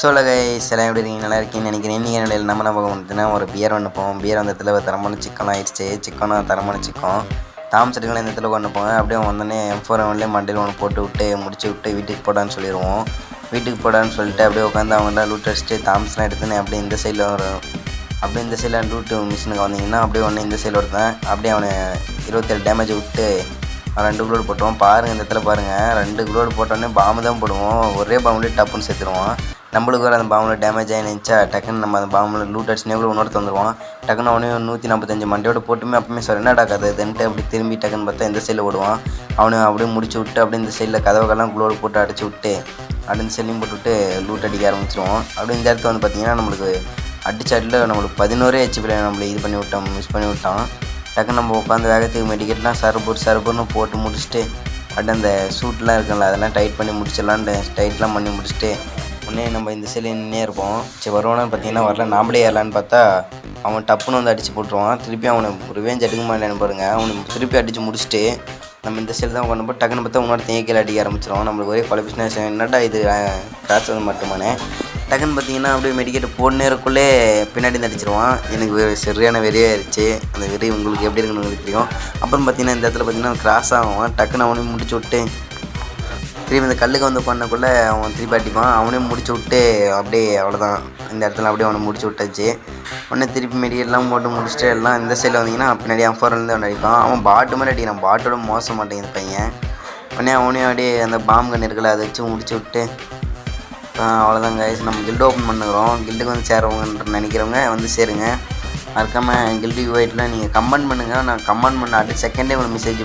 சொல்ல கைஸ் எல்லாம் எப்படி இருக்கீங்க? நல்லா இருக்கீங்கன்னு நினைக்கிறேன். இன்றைக்கி நிலையில் நம்ம பார்க்க வந்துட்டுனா ஒரு பியர் ஒன்று போவோம். பியர் அந்த இடத்துல தரமான சிக்கன் ஆயிடுச்சு. சிக்கனும் தரமான சிக்கன் தாமசிட்டுக்கலாம் இந்த இடத்துல கொண்டு போங்க. அப்படியே வந்தோடனே M4 மண்டியில் ஒன்று போட்டு விட்டு முடிச்சு விட்டு வீட்டுக்கு போடான்னு சொல்லிடுவோம். வீட்டுக்கு போடான்னு சொல்லிட்டு அப்படியே உட்காந்து அவங்க லூட் அடிச்சுட்டு தாம்ஸ்லாம் எடுத்துன்னு அப்படியே இந்த சைடில் வரும். அப்படியே இந்த சைடில் லூட்டு மிஷினுக்கு வந்தீங்கன்னா அப்படியே ஒன்று இந்த சைடில் ஒருத்தன் அப்படியே அவனை 27 டேமேஜ் விட்டு 2 குளோடு போட்டுருவோம். பாருங்கள் இந்த இடத்துல பாருங்கள், 2 குளோடு போட்டோடனே பாம்பு தான் போடுவோம். ஒரே பாம்புலேயே டப்புன்னு சேர்த்துருவோம். நம்மளுக்கு வேறு அந்த பாம்பில் டேமேஜ் ஆகிருந்துச்சா டக்குன்னு நம்ம அந்த பாம்பில் லூட் அடிச்சுனே கூட இன்னொருத்த வந்துடுவோம். டக்குன்னு அவனே 145 மண்டையோட போட்டுமே அப்பவுமே சார் என்னடா கதை இதுன்ட்டு அப்படி திரும்பி டக்குன்னு பார்த்தா இந்த சைடில் ஓடுவான். அவனை அப்படியே முடிச்சு விட்டு அப்படியே இந்த சைடில் கதவுக்கெல்லாம் குளோடு போட்டு அடிச்சு விட்டு அப்படி இந்த சைட்லையும் போட்டுவிட்டு லூட் அடிக்க ஆரம்பிச்சிடுவோம். அப்படியே இந்த இடத்துல வந்து பார்த்திங்கன்னா நம்மளுக்கு அடிச்சாட்டில் நம்மளுக்கு 11 ஹெச்பியில் நம்மளை இது பண்ணி விட்டோம், மிஸ் பண்ணி விட்டோம். டக்குன்னு நம்ம உட்காந்து வேகத்துக்கு மெடிக்கெட்லாம் சர்பர்னு போட்டு முடிச்சுட்டு அப்படியே அந்த சூட்லாம் இருக்குல்ல அதெல்லாம் டைட் பண்ணி முடிச்சிடலான்ட்டு டைட்லாம் பண்ணி முடிச்சுட்டு உடனே நம்ம இந்த சைடில் நின்னே இருப்போம். சரி வருவானான்னு பார்த்தீங்கன்னா வரல, நாமளே ஏறலான்னு பார்த்தா அவன் டப்புன்னு வந்து அடித்து போட்டுருவான். திருப்பி அவனை ரிவேஞ்ச் எடுக்க மாட்டேன்னு பாருங்கள். அவனுக்கு திருப்பி அடித்து முடிச்சுட்டு நம்ம இந்த சைடு தான் கொண்டு போய் டக்குன்னு பார்த்தா முன்னாடி தேங்கையில் அடிக்க ஆரம்பிச்சிடும். நம்மளுக்கு ஒரே குவாலிஃபிகேஷன் என்னடா இது கிராஸ் வந்து மட்டுமானே டக்குன்னு பார்த்தீங்கன்னா அப்படியே மெடிக்கெட்டு போட நேரக்குள்ளே பின்னாடி அடிச்சிருவான். எனக்கு சரியான வெறியாயிருச்சு. அந்த வெறி உங்களுக்கு எப்படி இருக்குன்னு உங்களுக்கு தெரியும். அப்புறம் பார்த்தீங்கன்னா இந்த இடத்துல பார்த்தீங்கன்னா கிராஸ் ஆகும். டக்குன்னு அவனையும் முடிச்சு விட்டு திரும்பி இந்த கல்லுக்கு வந்து பண்ணக்குள்ளே அவன் திருப்பி அடிப்பான். அவனையும் முடிச்சு விட்டு அப்படியே அவ்வளோதான். இந்த இடத்துல அப்படியே அவனை முடிச்சு விட்டாச்சு. உடனே திருப்பி மெடிக்கெட்லாம் போட்டு முடிச்சுட்டு எல்லாம் இந்த சைடில் வந்தீங்கன்னா பின்னாடி M4 அவன் அடிப்பான். அவன் பாட்டு மாதிரி அடிக்கிறான். பாட்டோட மோச மாட்டேங்குது பையன். உடனே அவனையும் அப்படியே அந்த பாம்பு கன்று இருக்குல்ல அதை வச்சு முடிச்சு விட்டு அவ்வளோதான் கைஸ். நம்ம கில்டு ஓப்பன் பண்ணுறோம். கில்டுக்கு வந்து சேருவோங்கன்ற நினைக்கிறவங்க வந்து சேருங்க. மறக்காமல் கில்டு போயிட்டுலாம் நீங்கள் கமெண்ட் பண்ணுங்கள். நான் கமெண்ட் பண்ண அடுத்த செகண்டே உங்களுக்கு மெசேஜ்